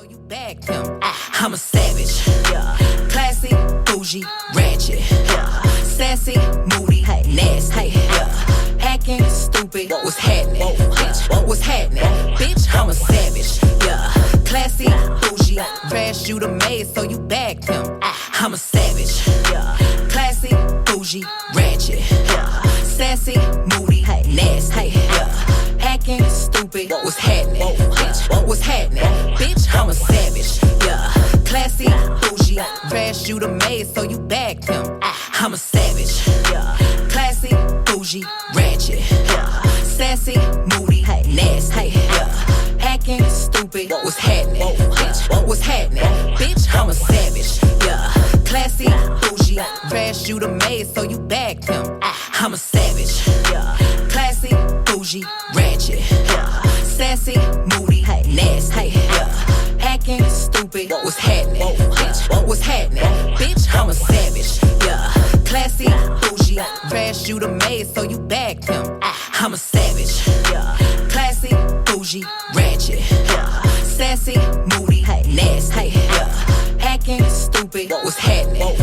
So you bagged him. I'm a savage. Classy, bougie, ratchet. Sassy, moody, nasty. Hacking, stupid. What's happening? Bitch, what's happening? Bitch, I'm a savage. Classy, bougie, trash you the maid, so you bagged him. I'm a savage. Classy, bougie, ratchet. Sassy, moody, nasty. Hacking, stupid. What's happening? Bitch, what's happening? Bitch, I'm a savage. Classy, bougie, trash you the maid, so you bagged him. I'm a savage. Classy, bougie, ratchet. Sassy, moody, nasty. Hacking, stupid. What's happening? Bitch, what's happening? Bitch, I'm a savage. Classy, bougie, trash you the maid, so you bagged him. I'm a savage. Classy, bougie, ratchet. Sassy, moody, nasty. Hacking, stupid. What's happening? Bitch, what's happening? Bitch, I'm a savage. Classy, bougie, trash you the maid, so you bagged him. I'm a savage. Classy, bougie, ratchet. Sassy, moody, nasty. Hacking, stupid. What's happening?